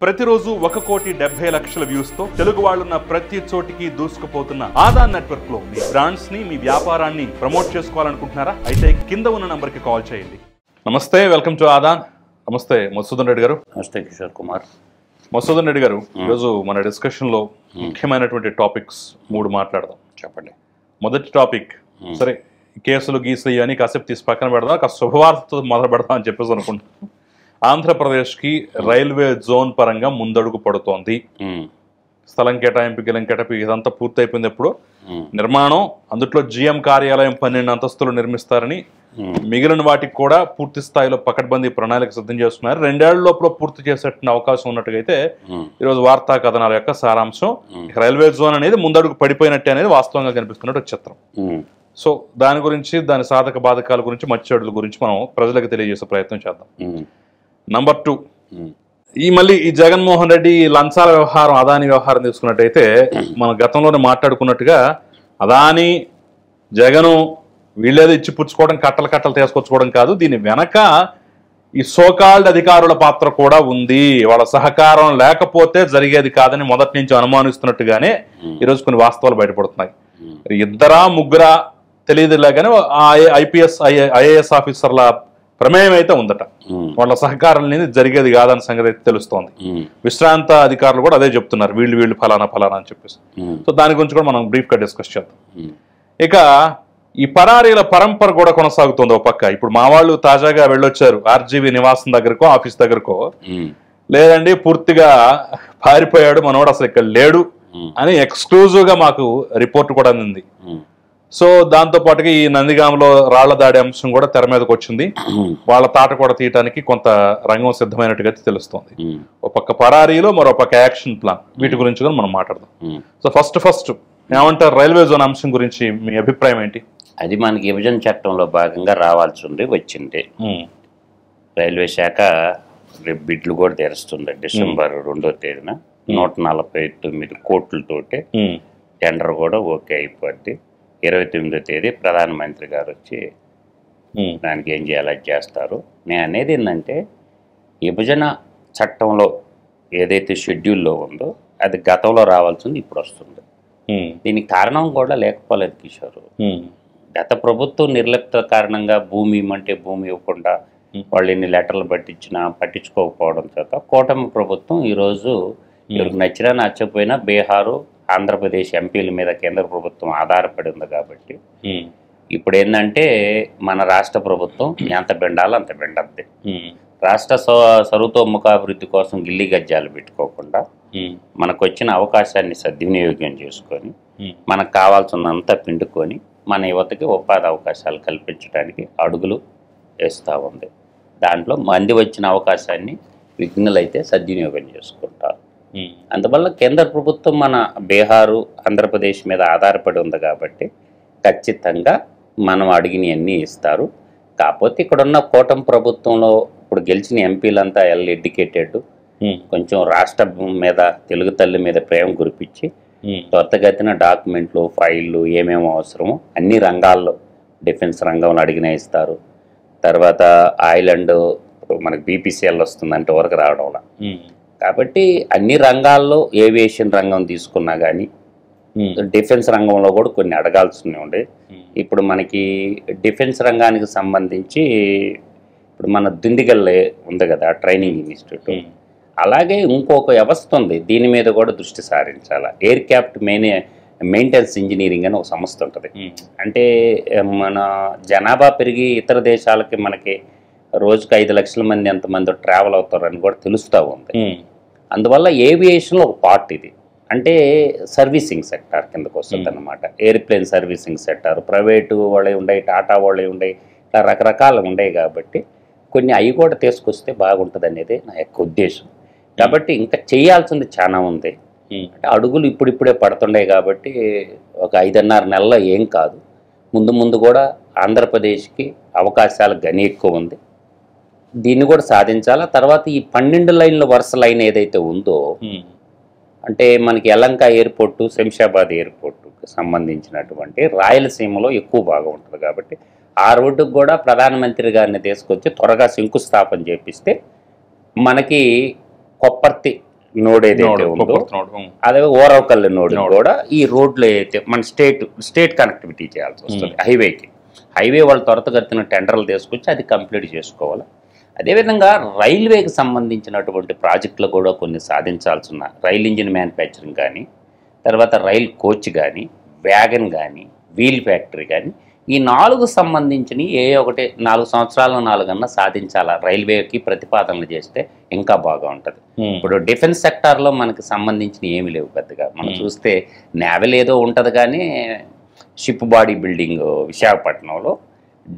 ప్రతిరోజు 1,70,00,000 వ్యూస్ తో తెలుగు వాళ్ళున్న ప్రతి చోటికి దూసుకుపోతున్న ఆదాన్ నెట్వర్క్ లో మీ బ్రాండ్స్ ని మీ వ్యాపారాన్ని ప్రమోట్ చేసుకోవాలనుకుంటున్నారా? అయితే కింద ఉన్న నంబర్ కి కాల్ చేయండి. నమస్తే, వెల్కమ్ టు ఆదాన్. నమస్తే మధుసూదన్ రెడ్డి గారు. నమస్తే కిషోర్ కుమార్. మధుసూదన్ రెడ్డి గారు, ఈరోజు మన డిస్కషన్ లో ముఖ్యమైనటువంటి టాపిక్స్ 3 మాట్లాడదాం. చెప్పండి. మొదటి టాపిక్, సరే కేసులు గీసులు ఇవన్నీ కాసేపు తీసి పక్కన పెడదాం, కాస్త శుభవార్తతో మొదలు పెడదాం అని చెప్పేసి అనుకుంటున్నాం. ఆంధ్రప్రదేశ్కి రైల్వే జోన్ పరంగా ముందడుగు పడుతోంది. స్థలం కేటాయింపు ఇదంతా పూర్తయిపోయింది. ఎప్పుడు నిర్మాణం, అందుట్లో జిఎం కార్యాలయం 12 అంతస్తులు నిర్మిస్తారని, మిగిలిన వాటికి కూడా పూర్తి స్థాయిలో పకడ్బందీ ప్రణాళిక సిద్ధం చేస్తున్నారు. 2 ఏళ్ల లోపల పూర్తి చేసేట అవకాశం ఉన్నట్టుగా అయితే ఈరోజు వార్తా కథనాల యొక్క సారాంశం. రైల్వే జోన్ అనేది ముందడుగు పడిపోయినట్టే అనేది వాస్తవంగా కనిపిస్తున్నట్టు చిత్రం. సో దాని గురించి, దాని సాధక బాధకాల గురించి, మచ్చడుల గురించి మనం ప్రజలకు తెలియజేసే ప్రయత్నం చేద్దాం. నంబర్ 2, మళ్ళీ ఈ జగన్మోహన్ రెడ్డి లంచాల వ్యవహారం, అదాని వ్యవహారం తీసుకున్నట్టయితే మనం గతంలోనే మాట్లాడుకున్నట్టుగా అదాని జగను వీళ్ళేదో ఇచ్చి పుచ్చుకోవడం, కట్టలు తీసుకొచ్చుకోవడం కాదు, దీని వెనక ఈ సోకాల్డ్ అధికారుల పాత్ర కూడా ఉంది. వాళ్ళ సహకారం లేకపోతే జరిగేది కాదని మొదటి నుంచి అనుమానిస్తున్నట్టుగానే ఈరోజు కొన్ని వాస్తవాలు బయటపడుతున్నాయి. 2-3 తెలియదులే కానీ ఐపీఎస్ ఐఏఎస్ ఆఫీసర్ల ప్రమేయం అయితే ఉందట. వాళ్ళ సహకారం అనేది జరిగేది కాదని సంగతి అయితే తెలుస్తోంది. విశ్రాంత అధికారులు కూడా అదే చెప్తున్నారు, వీళ్ళు ఫలానా అని చెప్పేసి. సో దాని గురించి కూడా మనం బ్రీఫ్ గా డిస్కస్ చేద్దాం. ఇక ఈ పరారీల పరంపర కూడా కొనసాగుతుంది. ఒక పక్క ఇప్పుడు మా వాళ్ళు తాజాగా వెళ్ళొచ్చారు ఆర్జీవీ నివాసం దగ్గరకో, ఆఫీస్ దగ్గరకో. లేదండి పూర్తిగా పారిపోయాడు మనోడు, అసలు ఇక్కడ లేడు అని ఎక్స్క్లూజివ్ గా మాకు రిపోర్ట్ కూడా అందింది. సో దాంతో పాటుగా ఈ నందిగామలో రాళ్ల దాడి అంశం కూడా తెర మీదకి వచ్చింది. వాళ్ళ తాట కూడా తీయటానికి కొంత రంగం సిద్ధమైనట్టుగా తెలుస్తోంది. ఒక పక్క పరారీలో, మరో పక్క యాక్షన్ ప్లాన్, వీటి గురించి కూడా మనం మాట్లాడదాం. సో ఫస్ట్ ఏమంటారు రైల్వే జోన్ అంశం గురించి మీ అభిప్రాయం ఏంటి? అది మనకి విభజన చట్టంలో భాగంగా రావాల్సి ఉంది, వచ్చింది. రైల్వే శాఖ రేపు బిడ్లు కూడా తెరుస్తుంది. డిసెంబర్ 2వ తేదీన 149 కోట్లతోటి టెండర్ కూడా ఓకే అయిపోద్ది. 29వ తేదీ ప్రధానమంత్రి గారు వచ్చి దానికి ఏం చేయాలో చేస్తారు. నేను అనేది ఏంటంటే, విభజన చట్టంలో ఏదైతే షెడ్యూల్లో ఉందో అది గతంలో రావాల్సింది ఇప్పుడు వస్తుంది. దీనికి కారణం కూడా లేకపోలేదు కిషోర్. గత ప్రభుత్వం నిర్లిప్త కారణంగా భూమి ఇవ్వమంటే భూమి ఇవ్వకుండా వాళ్ళు ఎన్ని లెటర్లు పట్టించుకోకపోవడం చేత కూటమి ప్రభుత్వం ఈరోజు ఎవరికి నచ్చినా నచ్చకపోయినా బీహారు, ఆంధ్రప్రదేశ్ ఎంపీల మీద కేంద్ర ప్రభుత్వం ఆధారపడి ఉంది. కాబట్టి ఇప్పుడు ఏంటంటే మన రాష్ట్ర ప్రభుత్వం ఎంత బెండాలో అంత బెండద్ది. రాష్ట్ర సర్వతోముఖాభివృద్ధి కోసం గిల్లి గజ్జాలు పెట్టుకోకుండా మనకు వచ్చిన అవకాశాన్ని సద్వినియోగం చేసుకొని మనకు కావాల్సినంత పిండుకొని మన యువతకి ఉపాధి అవకాశాలు కల్పించడానికి అడుగులు వేస్తూ ఉంది. దాంట్లో మంది వచ్చిన అవకాశాన్ని విఘ్నులైతే సద్వినియోగం చేసుకుంటారు. అందువల్ల కేంద్ర ప్రభుత్వం మన బీహారు, ఆంధ్రప్రదేశ్ మీద ఆధారపడి ఉంది. కాబట్టి ఖచ్చితంగా మనం అడిగినవన్నీ ఇస్తారు. కాకపోతే ఇక్కడున్న కూటమి ప్రభుత్వంలో ఇప్పుడు గెలిచిన ఎంపీలంతా ఎడ్యుకేటెడ్, కొంచెం రాష్ట్రం మీద, తెలుగు తల్లి మీద ప్రేమ కురిపించి త్వరితగతిన డాక్యుమెంట్లు, ఫైళ్ళు ఏమేమో అవసరమో అన్ని రంగాల్లో, డిఫెన్స్ రంగంలో అడిగినా ఇస్తారు. తర్వాత ఐలాండ్ మనకి బీపీసీఎల్ వస్తుందంటే వరకు రావడంలా. కాబట్టి అన్ని రంగాల్లో ఏవియేషన్ రంగం తీసుకున్నా కానీ డిఫెన్స్ రంగంలో కూడా కొన్ని అడగాల్సి ఉండే. ఇప్పుడు మనకి డిఫెన్స్ రంగానికి సంబంధించి ఇప్పుడు మన దిండిగల్ ఉంది కదా ట్రైనింగ్ ఇన్స్టిట్యూట్, అలాగే ఇంకొక వ్యవస్థ ఉంది, దీని మీద కూడా దృష్టి సారించాలి. ఎయిర్క్రాఫ్ట్ మెయింటెనెన్స్ ఇంజనీరింగ్ అని ఒక సంస్థ ఉంటుంది. అంటే మన జనాభా పెరిగి ఇతర దేశాలకి మనకి రోజుకి 5 లక్షల మంది ఎంతమంది ట్రావెల్ అవుతారని కూడా తెలుస్తూ ఉంది. అందువల్ల ఏవియేషన్లో ఒక పార్ట్ ఇది. అంటే సర్వీసింగ్ సెక్టార్ కిందకు వస్తుంది అన్నమాట. ఎయిర్ప్లేన్ సర్వీసింగ్ సెక్టార్, ప్రైవేటు వాళ్ళే ఉండయి, టాటా వాళ్ళే ఉండయి, ఇట్లా రకరకాలు ఉండయి. కాబట్టి కొన్ని అవి కూడా తీసుకొస్తే బాగుంటుంది అనేది నా యొక్క ఉద్దేశం. కాబట్టి ఇంకా చేయాల్సింది చాలా ఉంది. అంటే అడుగులు ఇప్పుడిప్పుడే పడుతుండే కాబట్టి ఒక 5.5 నెలల్లో ఏం కాదు. ముందు కూడా ఆంధ్రప్రదేశ్కి అవకాశాలు గని ఎక్కువ ఉంది, దీన్ని కూడా సాధించాలా. తర్వాత ఈ 12 లైన్ల వరుస లైన్ ఏదైతే ఉందో, అంటే మనకి యలంక ఎయిర్పోర్టు, శంషాబాద్ ఎయిర్పోర్టుకి సంబంధించినటువంటి రాయలసీమలో ఎక్కువ బాగా ఉంటుంది. కాబట్టి ఆ రోడ్డుకు కూడా ప్రధానమంత్రి గారిని తీసుకొచ్చి త్వరగా శంకుస్థాపన చేపిస్తే మనకి కొప్పర్తి నోడ్ ఏదైతే ఉందో అదే ఓరవకల్లు నోడ్ కూడా ఈ రోడ్లు అయితే మన స్టేట్ కనెక్టివిటీ చేయాల్సి వస్తుంది హైవేకి. హైవే వాళ్ళు త్వరతగతిన టెండర్లు తీసుకొచ్చి అది కంప్లీట్ చేసుకోవాలి. అదేవిధంగా రైల్వేకి సంబంధించినటువంటి ప్రాజెక్టులు కూడా కొన్ని సాధించాల్సిన రైల్ ఇంజిన్ మ్యానుఫ్యాక్చరింగ్ కానీ, తర్వాత రైల్ కోచ్ కానీ, వ్యాగన్ కానీ, వీల్ ఫ్యాక్టరీ కానీ, ఈ 4 సంబంధించిన ఒకటి 4 సంవత్సరాల 4 అన్నా సాధించాలా. రైల్వేకి ప్రతిపాదనలు చేస్తే ఇంకా బాగా ఉంటుంది. ఇప్పుడు డిఫెన్స్ సెక్టార్లో మనకి సంబంధించిన ఏమి లేవు పెద్దగా. మనం చూస్తే నేవల్ ఏదో ఉంటుంది కానీ షిప్ బాడీ బిల్డింగ్ విశాఖపట్నంలో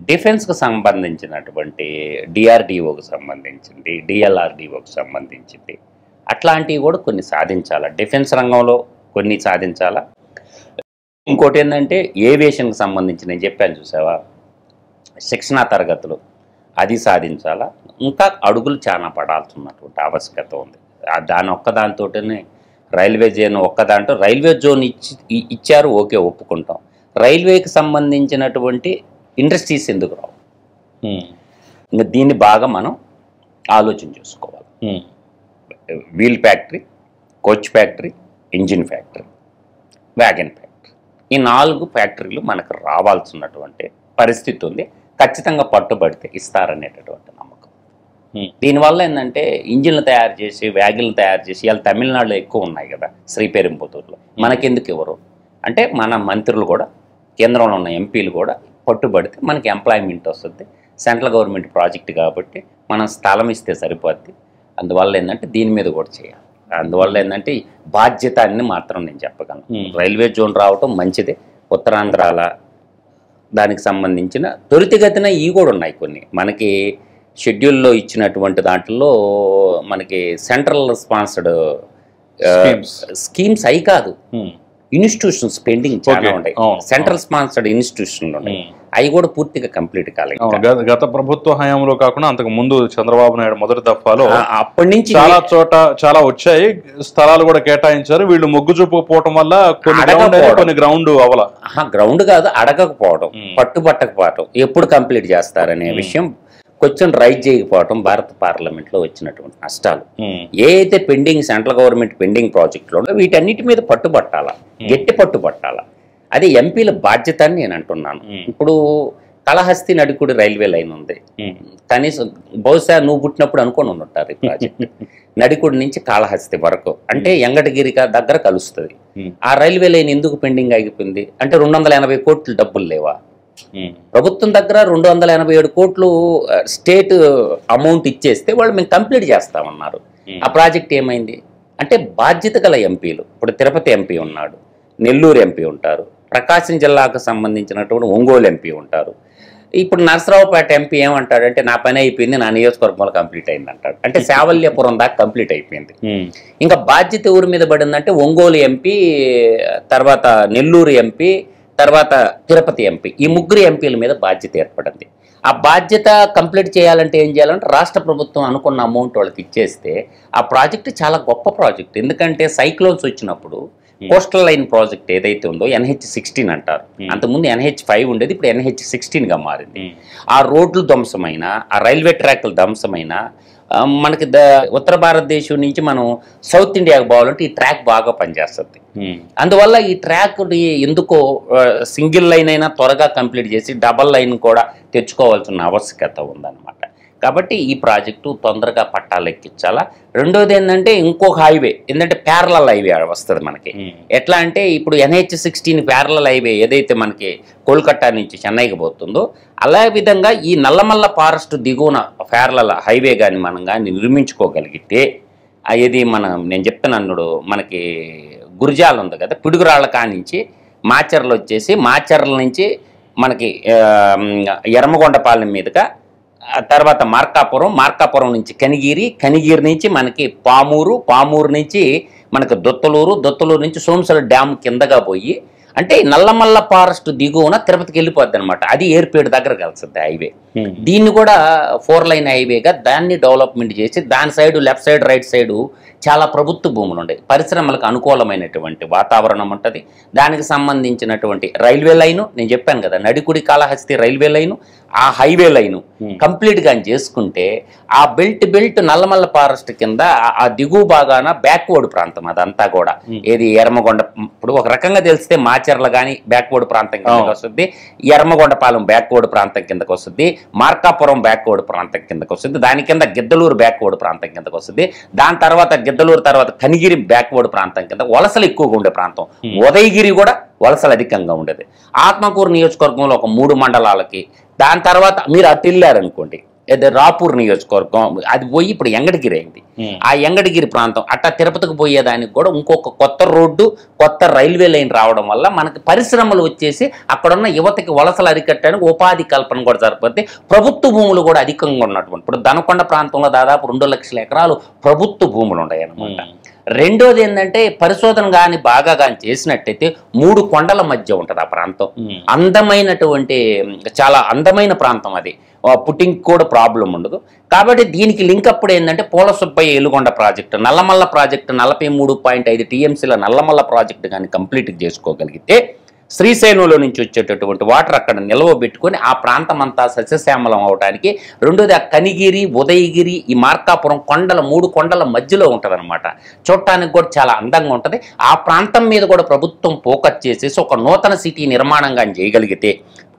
డిఫెన్స్కి సంబంధించినటువంటి డిఆర్డిఓకి సంబంధించింది, డిఎల్ఆర్డిఓకి సంబంధించింది అట్లాంటివి కూడా కొన్ని సాధించాలా. డిఫెన్స్ రంగంలో కొన్ని సాధించాలా. ఇంకోటి ఏంటంటే ఏవియేషన్కి సంబంధించి నేను చెప్పాను చూసావా, శిక్షణా తరగతులు అది సాధించాలా. ఇంకా అడుగులు చాలా పడాల్సినటువంటి ఆవశ్యకత ఉంది. దాని ఒక్కదానితోటనే రైల్వే జోన్ ఒక్కదాంట్లో రైల్వే జోన్ ఇచ్చారు, ఓకే ఒప్పుకుంటాం. రైల్వేకి సంబంధించినటువంటి ఇండస్ట్రీస్ ఎందుకు రావు? ఇంకా దీన్ని బాగా మనం ఆలోచన చేసుకోవాలి. Wheel factory, coach factory, engine factory, wagon factory, ఈ 4 ఫ్యాక్టరీలు మనకు రావాల్సినటువంటి పరిస్థితి ఉంది. ఖచ్చితంగా పట్టుబడితే ఇస్తారనేటటువంటి నమ్మకం. దీనివల్ల ఏంటంటే ఇంజిన్లు తయారు చేసి వ్యాగన్లు తయారు చేసి ఇవాళ తమిళనాడులో ఎక్కువ ఉన్నాయి కదా, శ్రీపెరంబుతూరులో. మనకెందుకు ఇవ్వరు అంటే మన మంత్రులు కూడా, కేంద్రంలో ఉన్న ఎంపీలు కూడా పట్టుబడితే మనకి ఎంప్లాయ్మెంట్ వస్తుంది. సెంట్రల్ గవర్నమెంట్ ప్రాజెక్ట్ కాబట్టి మనం స్థలం ఇస్తే సరిపోద్ది. అందువల్ల ఏంటంటే దీని మీద కూడా చేయాలి. అందువల్ల ఏంటంటే బాధ్యత అని మాత్రం నేను చెప్పగలను. రైల్వే జోన్ రావటం మంచిదే. ఉత్తరాంధ్రాల దానికి సంబంధించిన త్వరితగతిన ఇవి కూడా ఉన్నాయి కొన్ని. మనకి షెడ్యూల్లో ఇచ్చినటువంటి దాంట్లో మనకి సెంట్రల్ స్పాన్సర్డ్ స్కీమ్స్ అయి కాదు, ఇన్స్టిట్యూషన్స్ పెండింగ్ చాలా ఉంటాయి. సెంట్రల్ స్పాన్సర్డ్ ఇన్స్టిట్యూషన్లు ఉన్నాయి, అవి కూడా పూర్తిగా కంప్లీట్ కాలేదు. గత ప్రభుత్వ హయాంలో కాకుండా అంతకు ముందు చంద్రబాబు నాయుడు మొదటి దఫాలో అప్పటి నుంచి చాలా చోట చాలా వచ్చాయి, స్థలాలు కూడా కేటాయించారు. వీళ్ళు మొగ్గు చూపకపోవటం వల్ల కొన్ని గ్రౌండ్ అవల గ్రౌండ్ కాదు అడగకపోవడం, పట్టుబట్టకపోవడం, ఎప్పుడు కంప్లీట్ చేస్తారనే విషయం కొంచెం రైజ్ చేయకపోవడం భారత పార్లమెంట్లో వచ్చినటువంటి నష్టాలు. ఏ అయితే పెండింగ్ సెంట్రల్ గవర్నమెంట్ పెండింగ్ ప్రాజెక్టులో వీటన్నిటి మీద పట్టుబట్టాలా, గట్టి పట్టుబట్టాలా. అది ఎంపీల బాధ్యత అని నేను అంటున్నాను. ఇప్పుడు కళహస్తి నడికుడి రైల్వే లైన్ ఉంది. కనీసం బహుశా నువ్వు పుట్టినప్పుడు అనుకొని ఉంటారు ఈ ప్రాజెక్ట్. నడికుడి నుంచి కాళహస్తి వరకు అంటే ఎంగటగిరి దగ్గర కలుస్తుంది. ఆ రైల్వే లైన్ ఎందుకు పెండింగ్ ఆగిపోయింది అంటే 280 కోట్లు డబ్బులు లేవా? ప్రభుత్వం దగ్గర 287 కోట్లు స్టేట్ అమౌంట్ ఇచ్చేస్తే వాళ్ళు మేము కంప్లీట్ చేస్తామన్నారు. ఆ ప్రాజెక్ట్ ఏమైంది అంటే బాధ్యత గల ఎంపీలు, ఇప్పుడు తిరుపతి ఎంపీ ఉన్నాడు, నెల్లూరు ఎంపీ ఉంటారు, ప్రకాశం జిల్లాకు సంబంధించినటువంటి ఒంగోలు ఎంపీ ఉంటారు. ఇప్పుడు నరసరావుపేట ఎంపీ ఏమంటాడంటే నా పని అయిపోయింది, నా నియోజకవర్గంలో కంప్లీట్ అయింది అంటాడు. అంటే శావల్యపురం దాకా కంప్లీట్ అయిపోయింది. ఇంకా బాధ్యత ఊరి మీద పడిందంటే ఒంగోలు ఎంపీ, తర్వాత నెల్లూరు ఎంపీ, తర్వాత తిరుపతి ఎంపీ, ఈ 3 ఎంపీల మీద బాధ్యత ఏర్పడింది. ఆ బాధ్యత కంప్లీట్ చేయాలంటే ఏం చేయాలంటే రాష్ట్ర ప్రభుత్వం అనుకున్న అమౌంట్ వాళ్ళకి ఇచ్చేస్తే ఆ ప్రాజెక్ట్ చాలా గొప్ప ప్రాజెక్ట్. ఎందుకంటే సైక్లోన్స్ వచ్చినప్పుడు కోస్టల్ లైన్ ప్రాజెక్ట్ ఏదైతే ఉందో NH16 అంటారు, అంతకుముందు NH5 ఉండేది, ఇప్పుడు NH16గా మారింది. ఆ రోడ్లు ధ్వంసమైన, ఆ రైల్వే ట్రాక్లు ధ్వంసమైన, మనకి ఉత్తర భారతదేశం నుంచి మనం సౌత్ ఇండియాకి పోవాలంటే ఈ ట్రాక్ బాగా పనిచేస్తుంది. అందువల్ల ఈ ట్రాక్ ఎందుకో సింగిల్ లైన్ అయినా త్వరగా కంప్లీట్ చేసి డబల్ లైన్ కూడా తెచ్చుకోవాల్సిన ఆవశ్యకత ఉందన్నమాట. కాబట్టి ఈ ప్రాజెక్టు తొందరగా పట్టాలెక్కించాలా. రెండోది ఏంటంటే ఇంకొక హైవే, ఏంటంటే ప్యారలల్ హైవే వస్తుంది మనకి. ఎట్లా అంటే ఇప్పుడు NH16 ప్యారలల్ హైవే ఏదైతే మనకి కోల్కతా నుంచి చెన్నైకి పోతుందో అలా విధంగా ఈ నల్లమల్ల ఫారెస్ట్ దిగువన ప్యారలల్ హైవే కానీ మనం కానీ నిర్మించుకోగలిగితే ఇది నేను చెప్తున్నాను, మనకి గురిజాల ఉంది కదా, పిడుగురాళ్ళ కానించి మాచర్లు వచ్చేసి, మాచర్ల నుంచి మనకి ఎర్రమగొండపాలెం మీదుగా, తర్వాత మార్కాపురం నుంచి కనిగిరి నుంచి మనకి పామూరు నుంచి మనకి దొత్తలూరు నుంచి సోమశల డ్యామ్ కిందగా పోయి అంటే నల్లమల్ల ఫారెస్ట్ దిగువన తిరుపతికి వెళ్ళిపోద్ది అనమాట. అది ఏర్పేడు దగ్గర కలుస్తుంది హైవే. దీన్ని కూడా 4 లైన్ హైవేగా దాన్ని డెవలప్మెంట్ చేసి దాని side left side right side చాలా ప్రభుత్వ భూములు ఉంటాయి, పరిశ్రమలకు అనుకూలమైనటువంటి వాతావరణం ఉంటుంది. దానికి సంబంధించినటువంటి రైల్వే లైను, నేను చెప్పాను కదా నడికుడి కాళహస్తి రైల్వే లైను, ఆ హైవే లైను కంప్లీట్గా చేసుకుంటే ఆ బెల్ట్ నల్లమల్ల ఫారెస్ట్ కింద ఆ దిగువ భాగాన బ్యాక్వర్డ్ ప్రాంతం అదంతా కూడా. ఏది ఎర్మగొండ, ఇప్పుడు ఒక రకంగా తెలిస్తే మాచర్ల కానీ బ్యాక్వర్డ్ ప్రాంతం కిందకి వస్తుంది, ఎర్మగొండపాలెం బ్యాక్వర్డ్ ప్రాంతం కిందకి వస్తుంది, మార్కాపురం బ్యాక్వర్డ్ ప్రాంతం కిందకి వస్తుంది, దాని కింద గిద్దలూరు బ్యాక్వర్డ్ ప్రాంతం కిందకి వస్తుంది, దాని తర్వాత గిద్దలూరు తర్వాత కనిగిరి బ్యాక్వర్డ్ ప్రాంతం కింద వలసలు ఎక్కువగా ఉండే ప్రాంతం, ఉదయగిరి కూడా వలసలు అధికంగా ఉండేది. ఆత్మకూరు నియోజకవర్గంలో ఒక 3 మండలాలకి, దాని తర్వాత మీరు అటు వెళ్ళారనుకోండి రాపూర్ నియోజకవర్గం, అది పోయి ఇప్పుడు ఎంగడగిరి అయింది. ఆ ఎంగడగిరి ప్రాంతం అట్టా తిరుపతికి పోయేదానికి కూడా ఇంకొక కొత్త రోడ్డు, కొత్త రైల్వే లైన్ రావడం వల్ల మనకి పరిశ్రమలు వచ్చేసి అక్కడున్న యువతకి వలసలు అరికట్టడానికి ఉపాధి కల్పన కూడా సరిపోతే, ప్రభుత్వ భూములు కూడా అధికంగా ఉన్నటువంటి ఇప్పుడు దనకొండ ప్రాంతంలో దాదాపు 2 లక్షల ఎకరాలు ప్రభుత్వ భూములు ఉన్నాయి అన్నమాట. రెండోది ఏంటంటే పరిశోధన కానీ బాగా కానీ చేసినట్టయితే 3 కొండల మధ్య ఉంటుంది ఆ ప్రాంతం. అందమైనటువంటి చాలా అందమైన ప్రాంతం అది, పుట్టింగ్ కూడా ప్రాబ్లం ఉండదు. కాబట్టి దీనికి లింక్ అప్పుడు ఏంటంటే పోల సుబ్బయ్య ఏలుగొండ ప్రాజెక్టు, నల్లమల్ల ప్రాజెక్టు 43.5 టీఎంసీల నల్లమల్ల ప్రాజెక్టు కానీ కంప్లీట్ చేసుకోగలిగితే శ్రీశైలంలో నుంచి వచ్చేటటువంటి వాటర్ అక్కడ నిల్వ పెట్టుకొని ఆ ప్రాంతం అంతా సస్యశ్యామలం అవడానికి. రెండోది ఆ కనిగిరి, ఉదయగిరి, ఈ మార్కాపురం కొండల 3 కొండల మధ్యలో ఉంటుంది అనమాట. చూడటానికి కూడా చాలా అందంగా ఉంటుంది. ఆ ప్రాంతం మీద కూడా ప్రభుత్వం ఫోకస్ చేసేసి ఒక నూతన సిటీ నిర్మాణంగా చేయగలిగితే,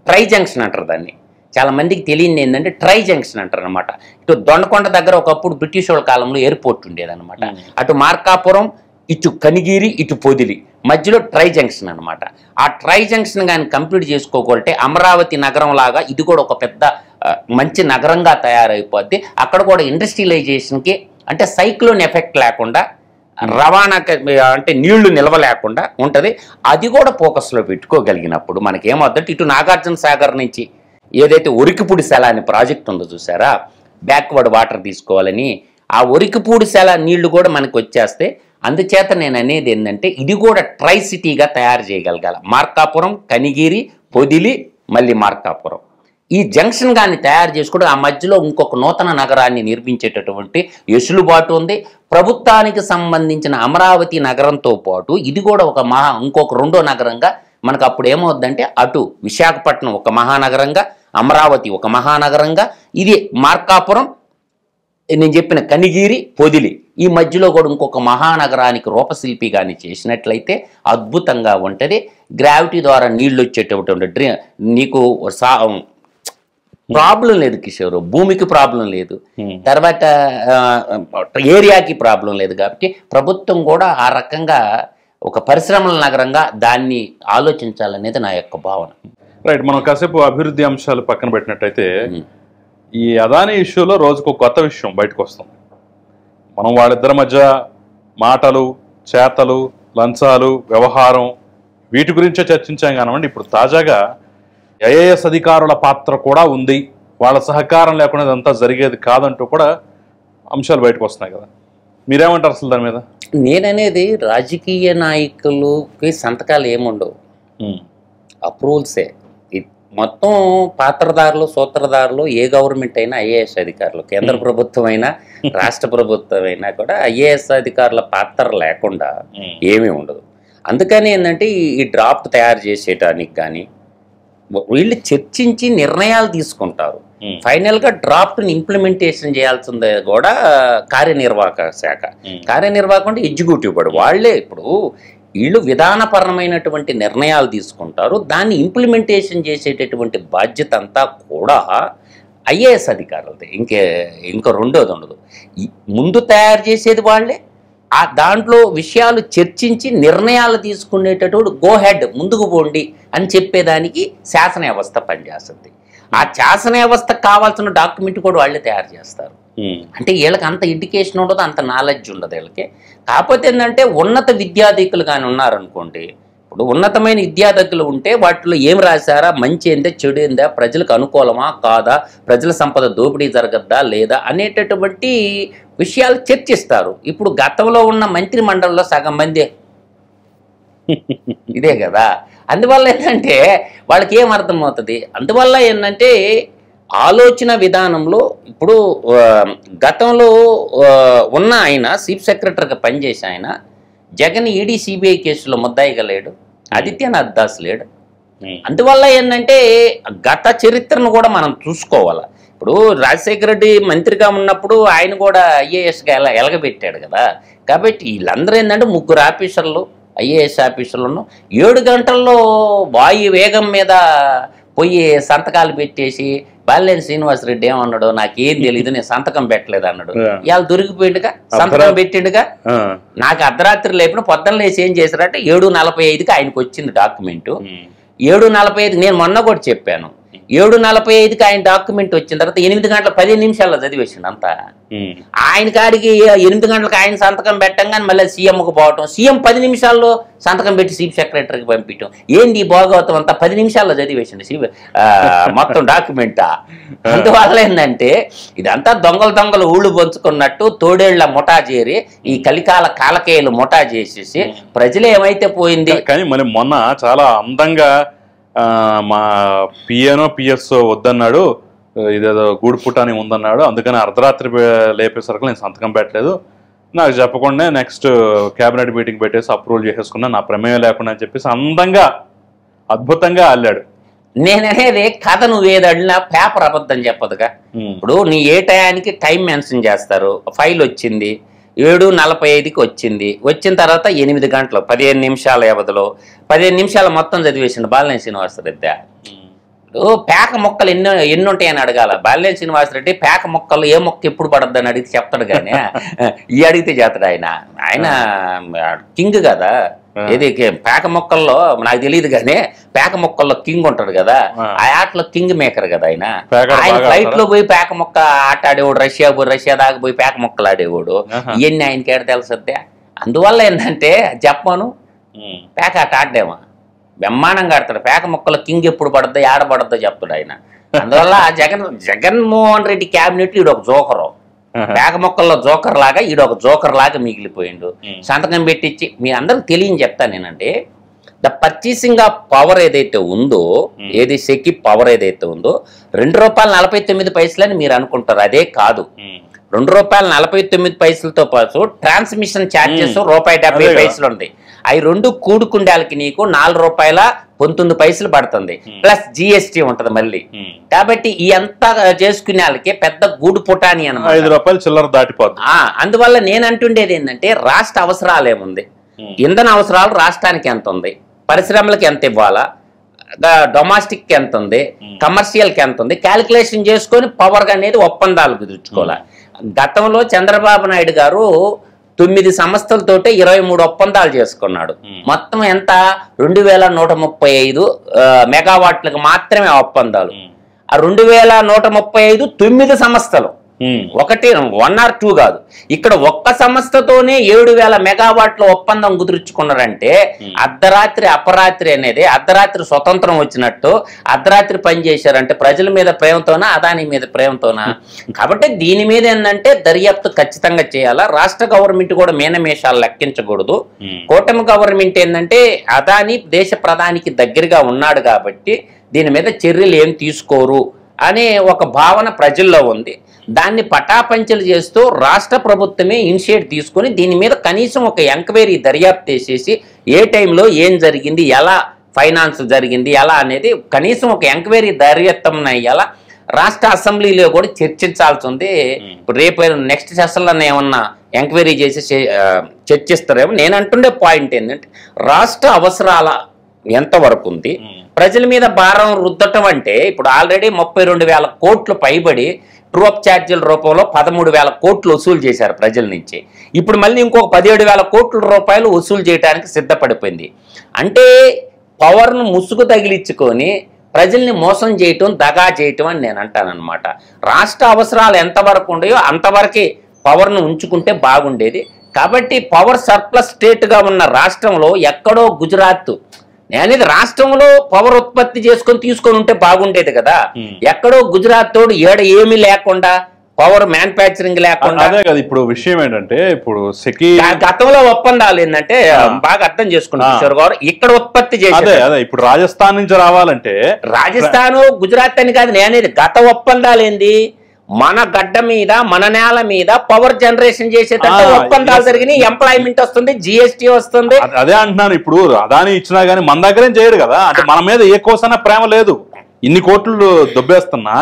ట్రై జంక్షన్ అంటారు దాన్ని, చాలా మందికి తెలియని ఏంటంటే ట్రై జంక్షన్ అంటారు అనమాట. ఇటు దొండకొండ దగ్గర ఒకప్పుడు బ్రిటిష్ వాళ్ళ కాలంలో ఎయిర్పోర్ట్ ఉండేదన్నమాట. అటు మార్కాపురం, ఇటు కనిగిరి, ఇటు పొదిలి మధ్యలో ట్రై జంక్షన్ అనమాట. ఆ ట్రై జంక్షన్ కానీ కంప్లీట్ చేసుకోగలిగితే అమరావతి నగరం లాగా ఇది కూడా ఒక పెద్ద మంచి నగరంగా తయారైపోద్ది. అక్కడ కూడా ఇండస్ట్రియలైజేషన్కి అంటే సైక్లోన్ ఎఫెక్ట్ లేకుండా, రవాణాకి అంటే నీళ్లు నిల్వ లేకుండా ఉంటుంది. అది కూడా ఫోకస్లో పెట్టుకోగలిగినప్పుడు మనకేమవుతుందంటే ఇటు నాగార్జున సాగర్ నుంచి ఏదైతే ఒరికిపూడి సెల అనే ప్రాజెక్ట్ ఉందో చూసారా, బ్యాక్వర్డ్ వాటర్ తీసుకోవాలని, ఆ ఒరికిపూడి సెల నీళ్లు కూడా మనకు వచ్చేస్తే, అందుచేత నేను అనేది ఏంటంటే ఇది కూడా ట్రై సిటీగా తయారు చేయగలగాల. మార్కాపురం, కనిగిరి, పొదిలి, మళ్ళీ మార్కాపురం ఈ జంక్షన్ కానీ తయారు చేసుకుంటే ఆ మధ్యలో ఇంకొక నూతన నగరాన్ని నిర్మించేటటువంటి వెసులుబాటు ఉంది. ప్రభుత్వానికి సంబంధించిన అమరావతి నగరంతో పాటు ఇది కూడా ఒక ఇంకొక 2వ నగరంగా మనకు అప్పుడు ఏమవుద్దంటే అటు విశాఖపట్నం ఒక మహానగరంగా, అమరావతి ఒక మహానగరంగా, ఇది మార్కాపురం, నేను చెప్పిన కనిగిరి, పొదిలి ఈ మధ్యలో కూడా ఇంకొక మహానగరానికి రూపశిల్పి కానీ చేసినట్లయితే అద్భుతంగా ఉంటుంది. గ్రావిటీ ద్వారా నీళ్ళు వచ్చేటటువంటి నీకు ప్రాబ్లం లేదు కిషోర్, భూమికి ప్రాబ్లం లేదు, తర్వాత ఏరియాకి ప్రాబ్లం లేదు. కాబట్టి ప్రభుత్వం కూడా ఆ రకంగా ఒక పరిశ్రమల నగరంగా దాన్ని ఆలోచించాలనేది నా యొక్క భావన. రైట్, మనం కాసేపు అభివృద్ధి అంశాలు పక్కన పెట్టినట్టయితే ఈ అదానీ ఇష్యూలో రోజుకు కొత్త విషయం బయటకు వస్తుంది. మనం వాళ్ళిద్దరి మధ్య మాటలు, చేతలు, లంచాలు, వ్యవహారం వీటి గురించే చర్చించాం కానివ్వండి, ఇప్పుడు తాజాగా ఐఏఎస్ అధికారుల పాత్ర కూడా ఉంది, వాళ్ళ సహకారం లేకుండా ఇదంతా జరిగేది కాదంటూ కూడా అంశాలు బయటకు వస్తున్నాయి కదా, మీరేమంటారు అసలు దాని మీద? నేననేది రాజకీయ నాయకులకి సంతకాలు ఏముండవు, అప్రూవల్సే. మొత్తం పాత్రదారులు, సూత్రధారులు ఏ గవర్నమెంట్ అయినా ఐఏఎస్ అధికారులు, కేంద్ర ప్రభుత్వం అయినా రాష్ట్ర ప్రభుత్వం అయినా కూడా ఐఏఎస్ అధికారుల పాత్ర లేకుండా ఏమీ ఉండదు. అందుకని ఏంటంటే ఈ డ్రాఫ్ట్ తయారు చేసేటానికి కానీ వీళ్ళు చర్చించి నిర్ణయాలు తీసుకుంటారు. ఫైనల్గా డ్రాఫ్ట్ని ఇంప్లిమెంటేషన్ చేయాల్సిందే కూడా కార్యనిర్వాహక శాఖ. కార్యనిర్వాహకం అంటే ఎగ్జిక్యూటివ్ బోర్డు వాళ్ళే. ఇప్పుడు వీళ్ళు విధానపరమైనటువంటి నిర్ణయాలు తీసుకుంటారు, దాన్ని ఇంప్లిమెంటేషన్ చేసేటటువంటి బాధ్యత అంతా కూడా ఐఏఎస్ అధికారులదే. ఇంకా రెండోది ఉండదు. ముందు తయారు చేసేది వాళ్ళే, ఆ దాంట్లో విషయాలు చర్చించి నిర్ణయాలు తీసుకునేటటువంటి గో హెడ్ ముందుకు పోండి అని చెప్పేదానికి శాసన వ్యవస్థ పనిచేస్తుంది. ఆ శాసన వ్యవస్థకు కావాల్సిన డాక్యుమెంట్ కూడా వాళ్ళే తయారు చేస్తారు. అంటే వీళ్ళకి అంత ఎడ్యుకేషన్ ఉండదు, అంత నాలెడ్జ్ ఉండదు వీళ్ళకి. కాకపోతే ఏంటంటే ఉన్నత విద్యాధికులు కానీ ఉన్నారనుకోండి, ఇప్పుడు ఉన్నతమైన విద్యాధికులు ఉంటే వాటిలో ఏం రాశారా, మంచి ఏందా, చెడు ఏందా, ప్రజలకు అనుకూలమా కాదా, ప్రజల సంపద దోపిడీ జరగద్దా లేదా అనేటటువంటి విషయాలు చర్చిస్తారు. ఇప్పుడు గతంలో ఉన్న మంత్రి మండలిలో సగం మంది ఇదే కదా. అందువల్ల ఏంటంటే వాళ్ళకి ఏం అర్థమవుతుంది, అందువల్ల ఏంటంటే ఆలోచన విధానంలో ఇప్పుడు గతంలో ఉన్న ఆయన చీఫ్ సెక్రటరీగా పనిచేసి ఆయన జగన్ ఈడీ సిబిఐ కేసులో ముద్దాయిగా లేడు, ఆదిత్యనాథ్ దాస్ లేడు. అందువల్ల ఏంటంటే గత చరిత్రను కూడా మనం చూసుకోవాలి. ఇప్పుడు రాజశేఖర రెడ్డి మంత్రిగా ఉన్నప్పుడు ఆయన కూడా ఐఏఎస్గా ఎలగబెట్టాడు కదా. కాబట్టి వీళ్ళందరూ ఏంటంటే 3 ఆఫీసర్లు ఐఏఎస్ ఆఫీసర్లను 7 గంటల్లో వాయు వేగం మీద పోయి సంతకాలు పెట్టేసి బాలినేని శ్రీనివాసరెడ్డి ఏమన్నాడు, నాకేం తెలియదు, నేను సంతకం పెట్టలేదు అన్నాడు. ఇవాళ దొరికిపోయిండుగా, సంతకం పెట్టిండుగా. నాకు అర్ధరాత్రి లేపిన పొద్దున్న లేచి ఏం చేశారంటే 7:45కి ఆయనకు వచ్చింది డాక్యుమెంటు. 7:45 నేను మొన్న కూడా చెప్పాను. 7:45కి ఆయన డాక్యుమెంట్ వచ్చిన తర్వాత 8 గంటల 15 నిమిషాల్లో చదివేసిండు అంతా. ఆయన కాడికి 8 గంటలకు ఆయన సంతకం పెట్టంగానే మళ్ళీ సీఎంకు పోవటం, సీఎం 10 నిమిషాల్లో సంతకం పెట్టి చీఫ్ సెక్రటరీకి పంపించడం. ఏంది భోగవతం అంతా 10 నిమిషాల్లో చదివేసిండు మొత్తం డాక్యుమెంటా. అందువల్ల ఏంటంటే ఇదంతా దొంగలు ఊళ్ళు పంచుకున్నట్టు తోడేళ్ల ముఠా చేరి ఈ కలికాల కాలకేయులు ముఠా చేసేసి ప్రజలు ఏమైతే పోయింది. కానీ మరి మొన్న చాలా అందంగా మా పిఏనో పిఎస్ వద్దన్నాడు, ఇదేదో గూడు పుటాని ఉందన్నాడు, అందుకని అర్ధరాత్రి లేపేసరికి నేను సంతకం పెట్టలేదు, నాకు చెప్పకుండా నెక్స్ట్ క్యాబినెట్ మీటింగ్ పెట్టేసి అప్రూవల్ చేసేసుకున్నా, నా ప్రమేయం లేకుండా అని చెప్పేసి అందంగా అద్భుతంగా అల్లాడు. నేననేది కథ నువ్వేదడినా పేపర్ అబద్ధం చెప్పదుగా. ఇప్పుడు నీ ఏ టయానికి టైం మెన్షన్ చేస్తారు. ఫైల్ వచ్చింది 7:45కి వచ్చింది, వచ్చిన తర్వాత 8 గంటలు 15 నిమిషాల వ్యవధిలో 15 నిమిషాలు మొత్తం చదివేసిండు బాలినేని శ్రీనివాసరెడ్డి. ఇప్పుడు పేక మొక్కలు ఎన్ని ఉంటాయని అడగాల. బాలినేని శ్రీనివాసరెడ్డి పేక మొక్కలు ఏ మొక్క ఎప్పుడు పడద్దు అని అడిగితే చెప్తాడు, కానీ ఈ అడిగితే చేస్తాడు. ఆయన కింగ్ కదా. ఏది పేక మొక్కల్లో నాకు తెలియదు కానీ పేక మొక్కల్లో కింగ్ ఉంటాడు కదా, ఆ ఆటలో కింగ్ మేకర్ కదా ఆయన. ఫ్లైట్ లో పోయి పేక మొక్క ఆట ఆడేవాడు, రష్యా దాకా పోయి పేక మొక్కలు ఆడేవాడు. ఇవన్నీ ఆయనకి ఏడ తెలుసద్దే. అందువల్ల ఏంటంటే చెప్పాను, పేక ఆట ఆడేమా బ్రహ్మాండంగా ఆడతాడు. పేక మొక్కల కింగ్ ఎప్పుడు పడద్దో ఏడ పడద్దో చెప్తాడు ఆయన. అందువల్ల జగన్మోహన్ రెడ్డి క్యాబినెట్ ఈడు ఒక జోకరు, పేక మొక్కల్లో జోకర్ లాగా ఈడు ఒక జోకర్ లాగా మిగిలిపోయిండు. సంతకం పెట్టించి మీ అందరికి తెలియని చెప్తాను నేనంటే, ద పర్చేసింగ్ ఆఫ్ పవర్ ఏదైతే ఉందో, ఏది సెక్కి పవర్ ఏదైతే ఉందో ₹2.49 అని మీరు అనుకుంటారు. అదే కాదు, ₹2.49తో పాటు ట్రాన్స్మిషన్ ఛార్జెస్ ₹1.70 ఉంది. అవి 2 కూడుకుండాలకి నీకు ₹4.19 పడుతుంది, ప్లస్ జిఎస్టీ ఉంటది మళ్ళీ. కాబట్టి ఈ అంతా చేసుకునే వాళ్ళకి పెద్ద గూడు పుటాని అన్నమాట, ₹5 చిల్లర దాటిపోతుంది. అందువల్ల నేను అంటుండేది ఏంటంటే, రాష్ట్ర అవసరాలు ఏముంది, ఇంధన అవసరాలు రాష్ట్రానికి ఎంత ఉంది, పరిశ్రమలకు ఎంత ఇవ్వాలా, డొమెస్టిక్ ఎంత ఉంది, కమర్షియల్కి ఎంత ఉంది, క్యాలిక్యులేషన్ చేసుకొని పవర్ అనేది ఒప్పందాలు కుదుర్చుకోవాలి. గతంలో చంద్రబాబు నాయుడు గారు 9 సంస్థలతోటే 23 ఒప్పందాలు చేసుకున్నాడు. మొత్తం ఎంత 2135 మెగావాట్లకు మాత్రమే ఒప్పందాలు. ఆ 2135 9 సంస్థలు, 1 or 2 కాదు. ఇక్కడ ఒక్క సంస్థతోనే 7000 మెగావాట్ల ఒప్పందం కుదుర్చుకున్నారంటే అర్ధరాత్రి అపరాత్రి అనేది, అర్ధరాత్రి స్వతంత్రం వచ్చినట్టు అర్ధరాత్రి పనిచేశారంటే ప్రజల మీద ప్రేమతోనా అదాని మీద ప్రేమతోనా? కాబట్టి దీని మీద ఏంటంటే దర్యాప్తు ఖచ్చితంగా చేయాలా. రాష్ట్ర గవర్నమెంట్ కూడా మీనమేషాలు లెక్కించకూడదు. కూటమి గవర్నమెంట్ ఏంటంటే అదాని దేశ ప్రధానికి దగ్గరగా ఉన్నాడు కాబట్టి దీని మీద చర్యలు ఏం తీసుకోరు అనే ఒక భావన ప్రజల్లో ఉంది. దాన్ని పటాపంచలు చేస్తూ రాష్ట్ర ప్రభుత్వమే ఇనిషియేట్ తీసుకొని దీని మీద కనీసం ఒక ఎంక్వైరీ దర్యాప్తు చేసేసి ఏ టైంలో ఏం జరిగింది, ఎలా ఫైనాన్స్ జరిగింది, ఎలా అనేది కనీసం ఒక ఎంక్వైరీ దర్యాప్తం అయ్యేలా రాష్ట్ర అసెంబ్లీలో కూడా చర్చించాల్సి ఉంది. ఇప్పుడు రేపు నెక్స్ట్ సెషన్లో ఏమన్నా ఎంక్వైరీ చేసి చర్చిస్తారేమో. నేను అంటుండే పాయింట్ ఏంటంటే, రాష్ట్ర అవసరాల ఎంతవరకు ఉంది, ప్రజల మీద భారం రుద్దటం అంటే ఇప్పుడు ఆల్రెడీ 32,000 కోట్లు పైబడి ట్రూఅప్ ఛార్జీల రూపంలో 13,000 కోట్లు వసూలు చేశారు ప్రజల నుంచి. ఇప్పుడు మళ్ళీ ఇంకొక 17,000 కోట్ల రూపాయలు వసూలు చేయడానికి సిద్ధపడిపోయింది. అంటే పవర్ను ముసుగు తగిలించుకొని ప్రజల్ని మోసం చేయటం, దగా చేయటం అని నేను అంటానన్నమాట. రాష్ట్ర అవసరాలు ఎంతవరకు ఉన్నాయో అంతవరకే పవర్ను ఉంచుకుంటే బాగుండేది. కాబట్టి పవర్ సర్ప్లస్ స్టేట్గా ఉన్న రాష్ట్రంలో ఎక్కడో గుజరాత్ అనేది రాష్ట్రంలో పవర్ ఉత్పత్తి చేసుకొని తీసుకొని ఉంటే బాగుండేది కదా. ఎక్కడో గుజరాత్ తోడు ఏమీ లేకుండా పవర్ మ్యానుఫ్యాక్చరింగ్ లేకుండా. అదే కదా ఇప్పుడు విషయం ఏంటంటే, ఇప్పుడు గతంలో ఒప్పందాలు ఏంటంటే బాగా అర్థం చేసుకున్నారు కిషోర్ గారు, ఇక్కడ ఉత్పత్తి చేసి అదే ఇప్పుడు రాజస్థాన్ నుంచి రావాలంటే, రాజస్థాన్ గుజరాత్ అని కాదు నేనేది, గత ఒప్పందాలు ఏంది, మన గడ్డ మీద మన నేల మీద పవర్ జనరేషన్ చేసేటట్టు ఒప్పందాలు జరిగినాయి, ఎంప్లాయ్మెంట్ వస్తుంది, జిఎస్టీ వస్తుంది. అదే అంటున్నాను, ఇప్పుడు అదాని ఇచ్చినా గానీ మన దగ్గరేం చేయడు కదా, అంటే మన మీద ఏ కోసైనా ప్రేమ లేదు. ఇన్ని కోట్లు దొబ్బేస్తున్నా,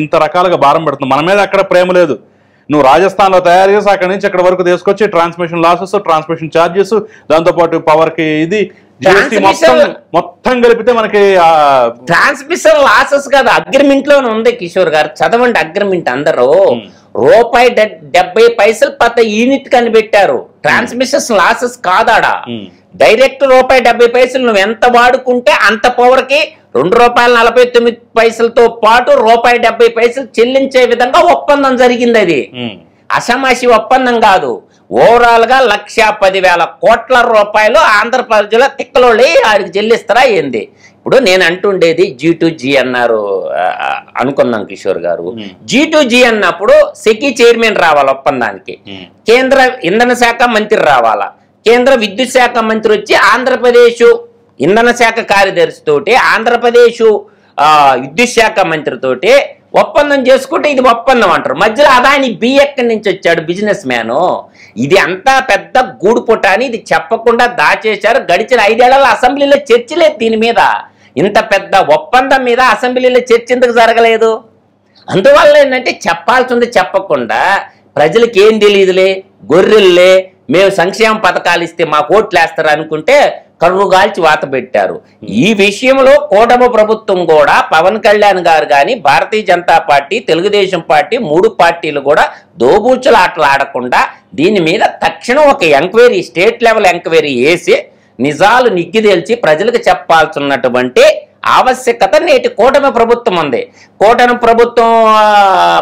ఇంత రకాలుగా భారం పెడుతున్నా, మన మీద అక్కడ ప్రేమ లేదు. నువ్వు రాజస్థాన్ లో తయారు చేసి అక్కడి నుంచి అక్కడ వరకు తీసుకొచ్చి ట్రాన్స్మిషన్ లాసెస్, ట్రాన్స్మిషన్ ఛార్జెస్, దాంతోపాటు పవర్ కి ఇది మొత్తం కలిపితే మనకి ట్రాన్స్మిషన్ లాసెస్ కాదు, అగ్రిమెంట్ లోనే ఉంది కిషోర్ గారు, చదవండి అగ్రిమెంట్ అందరూ. ₹70 పత యూనిట్ కనిపెట్టారు, ట్రాన్స్మిషన్ లాసెస్ కాదాడా. డైరెక్ట్ ₹70 నువ్వు ఎంత వాడుకుంటే అంత పవర్ కి ₹2.49 పాటు ₹70 చెల్లించే విధంగా ఒప్పందం జరిగింది. అది అసమాసి ఒప్పందం కాదు. ఓవరాల్ గా 1,10,000 కోట్ల రూపాయలు ఆంధ్రప్రదేశ్లో తిక్కలోళ్ళి ఆడికి చెల్లిస్తారా ఏంది? ఇప్పుడు నేను అంటుండేది G2G అన్నారు అనుకున్నాం కిషోర్ గారు. G2G అన్నప్పుడు సెకీ చైర్మన్ రావాలి ఒప్పందానికి, కేంద్ర ఇంధన శాఖ మంత్రి రావాలా, కేంద్ర విద్యుత్ శాఖ మంత్రి వచ్చి ఆంధ్రప్రదేశ్ ఇంధన శాఖ కార్యదర్శి తోటి ఆంధ్రప్రదేశ్ విద్యుత్ శాఖ మంత్రితోటి ఒప్పందం చేసుకుంటే ఇది ఒప్పందం అంటారు. మధ్యలో అదాని ఎక్కడి నుంచి వచ్చాడు బిజినెస్ మ్యాను. ఇది అంతా పెద్ద గూడుపుట అని ఇది చెప్పకుండా దాచేశారు. గడిచిన 5 ఏళ్లలో అసెంబ్లీలో చర్చ లేదు దీని మీద. ఇంత పెద్ద ఒప్పందం మీద అసెంబ్లీలో చర్చ ఎందుకు జరగలేదు? అందువల్ల ఏంటంటే చెప్పాల్సింది చెప్పకుండా ప్రజలకు ఏం తెలియదులే, గొర్రెల్లే, మేము సంక్షేమ పథకాలు ఇస్తే మాకు ఓట్లు వేస్తారు అనుకుంటే కర్రుగాల్చి వాత పెట్టారు. ఈ విషయంలో కూటమి ప్రభుత్వం కూడా, పవన్ కళ్యాణ్ గారు కానీ, భారతీయ జనతా పార్టీ, తెలుగుదేశం పార్టీ 3 పార్టీలు కూడా దోబూచులు ఆటలు ఆడకుండా దీని మీద తక్షణం ఒక ఎంక్వైరీ, స్టేట్ లెవెల్ ఎంక్వైరీ వేసి నిజాలు నిగ్గిదేల్చి ప్రజలకు చెప్పాల్సినటువంటి ఆవశ్యకత నేటి కూటమి ప్రభుత్వం ఉంది. కూటమి ప్రభుత్వం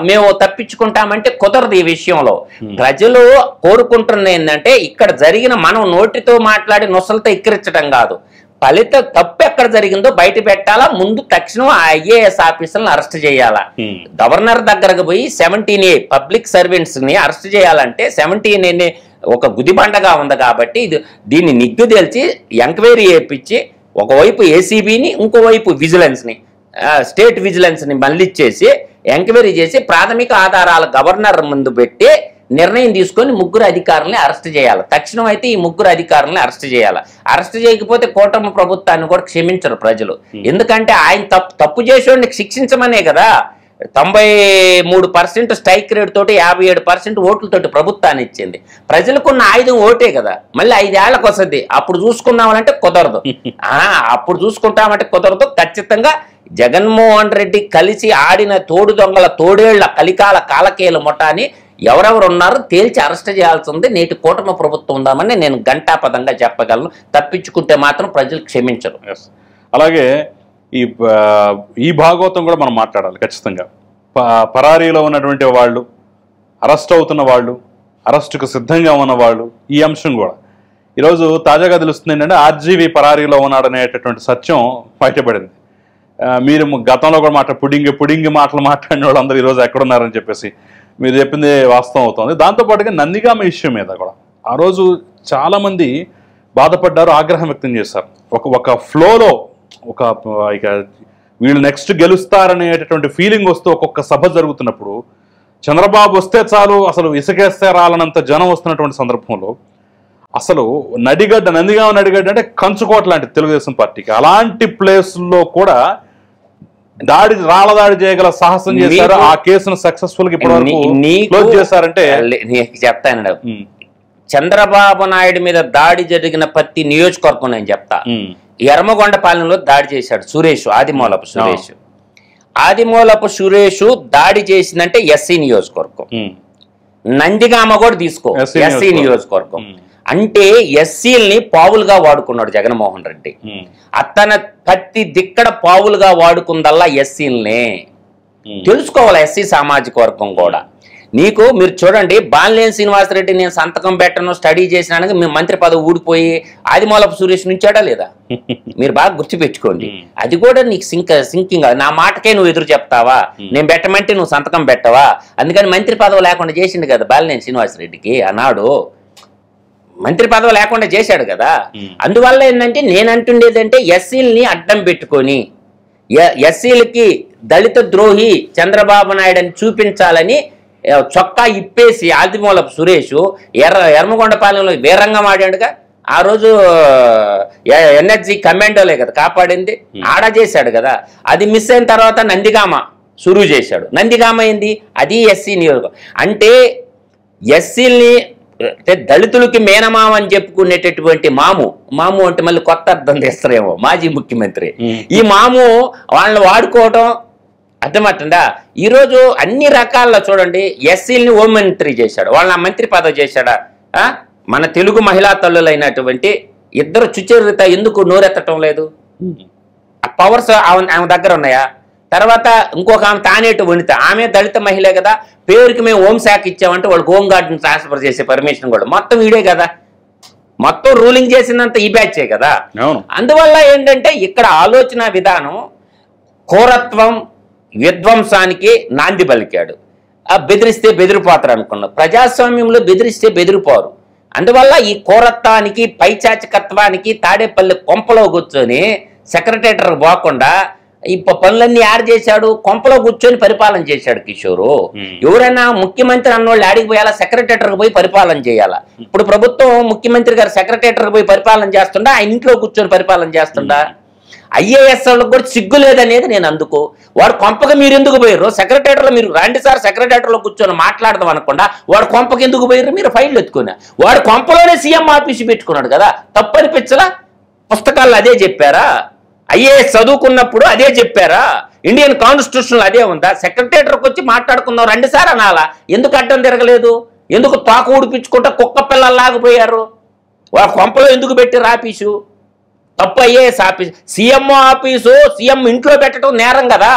మేము తప్పించుకుంటామంటే కుదరదు. ఈ విషయంలో ప్రజలు కోరుకుంటున్న ఏంటంటే ఇక్కడ జరిగిన మనం నోటితో మాట్లాడి నొసలతో ఎక్కిరించడం కాదు, ఫలిత తప్పు ఎక్కడ జరిగిందో బయట పెట్టాలా, ముందు తక్షణం ఆ IAS ఆఫీసర్లను అరెస్ట్ చేయాలా. గవర్నర్ దగ్గరకు పోయి 17A పబ్లిక్ సర్వెంట్స్ ని అరెస్ట్ చేయాలంటే 17A ఒక గుదిబండగా ఉంది కాబట్టి దీన్ని నిగ్గుదేల్చి ఎంక్వైరీ చేయించి ఒకవైపు ACBని ఇంకోవైపు విజిలెన్స్ని, స్టేట్ విజిలెన్స్ని మళ్ళిచ్చేసి ఎంక్వైరీ చేసి ప్రాథమిక ఆధారాల గవర్నర్ ముందు పెట్టి నిర్ణయం తీసుకొని 3 అధికారులని అరెస్ట్ చేయాలి. తక్షణం అయితే ఈ 3 అధికారులని అరెస్ట్ చేయాలి. అరెస్ట్ చేయకపోతే కూటమి ప్రభుత్వాన్ని కూడా క్షమించరు ప్రజలు. ఎందుకంటే ఆయన తప్పు చేసేవాడిని శిక్షించమనే కదా 93% స్ట్రైక్ రేట్ తోటి 57% ఓట్లతోటి ప్రభుత్వాన్ని ఇచ్చింది. ప్రజలకున్న ఆయుధం ఓటే కదా, మళ్ళీ 5 ఏళ్లకు వస్తుంది. అప్పుడు చూసుకుందామనంటే కుదరదు. అప్పుడు చూసుకుంటామంటే కుదరదు. ఖచ్చితంగా జగన్మోహన్ రెడ్డి కలిసి ఆడిన తోడు దొంగల తోడేళ్ల కలికాల కాలకేల ముఠాని ఎవరెవరు ఉన్నారో తేల్చి అరెస్ట్ చేయాల్సి ఉంది. నేటి కూటమి ప్రభుత్వం ఉందామని నేను ఘంటాపదంగా చెప్పగలను. తప్పించుకుంటే మాత్రం ప్రజలు క్షమించరు. అలాగే ఈ భాగవతం కూడా మనం మాట్లాడాలి ఖచ్చితంగా. పరారీలో ఉన్నటువంటి వాళ్ళు, అరెస్ట్ అవుతున్న వాళ్ళు, అరెస్టుకు సిద్ధంగా ఉన్న వాళ్ళు, ఈ అంశం కూడా ఈరోజు తాజాగా తెలుస్తుంది ఏంటంటే RGV పరారీలో ఉన్నాడనేటటువంటి సత్యం బయటపడింది. మీరు గతంలో కూడా పుడింగి మాటలు మాట్లాడిన వాళ్ళు అందరూ ఈరోజు ఎక్కడున్నారని చెప్పేసి మీరు చెప్పింది వాస్తవం అవుతుంది. దాంతోపాటుగా నందిగామ ఇష్యూ మీద కూడా ఆ రోజు చాలామంది బాధపడ్డారు, ఆగ్రహం వ్యక్తం చేశారు. ఒక ఫ్లోలో ఇక వీళ్ళు నెక్స్ట్ గెలుస్తారనేటటువంటి ఫీలింగ్ వస్తూ ఒక్కొక్క సభ జరుగుతున్నప్పుడు చంద్రబాబు వస్తే చాలు అసలు ఇసుకేస్తే రాలనంత జనం వస్తున్నటువంటి సందర్భంలో అసలు నందిగామ నడిగడ్డ అంటే కంచుకోట లాంటి తెలుగుదేశం పార్టీకి, అలాంటి ప్లేస్లో కూడా రాళ్ళ దాడి చేయగల సాహసం చేశారు. ఆ కేసును సక్సెస్ఫుల్ గా ఇప్పటివరకు చేశారంటే చెప్తాను. చంద్రబాబు నాయుడు మీద దాడి జరిగిన ప్రతి నియోజకవర్గం నేను చెప్తా. ఎర్మగొండపాలెంలో దాడి చేశాడు సురేష్, ఆదిమూలపు సురేష్ దాడి చేసిందంటే SC నియోజకవర్గం. నందిగామ కూడా తీసుకో SC నియోజకవర్గం. అంటే SCల్ని పావులుగా వాడుకున్నాడు జగన్మోహన్ రెడ్డి. అతను ప్రతి దిక్కడ పావులుగా వాడుకుందల్లా SCల్ని తెలుసుకోవాలి. SC సామాజిక వర్గం కూడా నీకు మీరు చూడండి, బాలినేని శ్రీనివాసరెడ్డి నేను సంతకం పెట్టను స్టడీ చేసినాక మీ మంత్రి పదవి ఊడిపోయి ఆదిమూలపు సురేష్ నుంచాడా లేదా? మీరు బాగా గుర్తుపెట్టుకోండి. అది కూడా నీకు సింకింగ్. నా మాటకే నువ్వు ఎదురు చెప్తావా? నేను పెట్టమంటే నువ్వు సంతకం పెట్టవా? అందుకని మంత్రి పదవి లేకుండా చేసిండు కదా బాలినేని శ్రీనివాసరెడ్డికి. ఆనాడు మంత్రి పదవి లేకుండా చేశాడు కదా. అందువల్ల ఏంటంటే నేను అంటుండేదంటే ఎస్సీలని అడ్డం పెట్టుకొని ఎస్సీలకి దళిత ద్రోహి చంద్రబాబు నాయుడు అని చూపించాలని చొక్కా ఇప్పేసి ఆదిమూలపు సురేష్ ఎర్మగొండపాలెంలో వీరంగం ఆడాడుగా. ఆ రోజు ఎన్ఎస్జీ కమాండోలే కదా కాపాడింది, ఆడ చేశాడు కదా. అది మిస్ అయిన తర్వాత నందిగామ సురువు చేశాడు. నందిగామ ఏంది? అది ఎస్సీ నియోజకవర్గం. అంటే ఎస్సీల్ని అంటే దళితులకి మేనమామ అని చెప్పుకునేటటువంటి మాము అంటే మళ్ళీ కొత్త అర్థం తెస్తారేమో, మాజీ ముఖ్యమంత్రి. ఈ మాము వాళ్ళని వాడుకోవటం అర్థమవుతుందా? ఈరోజు అన్ని రకాల్లో చూడండి, ఎస్సీలని హోం మంత్రి చేశాడు, వాళ్ళ మంత్రి పదవి చేశాడా? మన తెలుగు మహిళా తల్లులైనటువంటి ఇద్దరు చుచరిత ఎందుకు నోరెత్తటం లేదు? ఆ పవర్స్ ఆమె దగ్గర ఉన్నాయా? తర్వాత ఇంకొక ఆమె తానేటి వనిత, ఆమె దళిత మహిళే కదా. పేరుకి మేము హోంశాఖ ఇచ్చామంటే వాళ్ళకి హోమ్ గార్డుని ట్రాన్స్ఫర్ చేసే పర్మిషన్ కూడా మొత్తం వీడే కదా. మొత్తం రూలింగ్ చేసిందంత ఈ బ్యాచే కదా. అందువల్ల ఏంటంటే ఇక్కడ ఆలోచన విధానం కోరత్వం విధ్వంసానికి నాంది పలికాడు. బెదిరిస్తే బెదిరిపోతారు అనుకున్నాం. ప్రజాస్వామ్యంలో బెదిరిస్తే బెదిరిపోరు. అందువల్ల ఈ కోరత్వానికి పైచాచికత్వానికి తాడేపల్లి కొంపలో కూర్చొని సెక్రటేటర్ పోకుండా ఈ పనులన్నీ యాడ్ చేశాడు. కొంపలో కూర్చొని పరిపాలన చేశాడు కిషోరు. ఎవరైనా ముఖ్యమంత్రి అన్నోళ్ళు ఆడికి పోయాలా? సెక్రటేటర్కి పోయి పరిపాలన చేయాలా? ఇప్పుడు ప్రభుత్వం ముఖ్యమంత్రి గారు సెక్రటేటర్కి పోయి పరిపాలన చేస్తుండా, ఆయన ఇంట్లో కూర్చొని పరిపాలన చేస్తుండా? ఐఏఎస్ వాళ్ళకి కూడా సిగ్గు లేదనేది నేను అందుకు. వాడు కొంపకి మీరు ఎందుకు పోయారు? సెక్రటేటర్లో మీరు రండి సార్ సెక్రటేటర్లో కూర్చొని మాట్లాడదాం అనకుండా వాడు కొంపకి ఎందుకు పోయారు? మీరు ఫైల్ ఎత్తుకున్నా. వాడు కొంపలోనే సీఎం ఆఫీసు పెట్టుకున్నాడు కదా. తప్పు అనిపించలా? పుస్తకాల్లో అదే చెప్పారా? ఐఏఎస్ చదువుకున్నప్పుడు అదే చెప్పారా? ఇండియన్ కాన్స్టిట్యూషన్ అదే ఉందా? సెక్రటేటర్కి వచ్చి మాట్లాడుకుందాం రండి సార్ అనాలా? ఎందుకు అడ్డం తిరగలేదు? ఎందుకు తోక ఊడిపించుకుంటా కుక్క పిల్లల్లాగిపోయారు? వాడు కొంపలో ఎందుకు పెట్టారు ఆఫీసు? తప్పు. IAS office, CM office CM ఇంట్లో పెట్టడం నేరం కదా.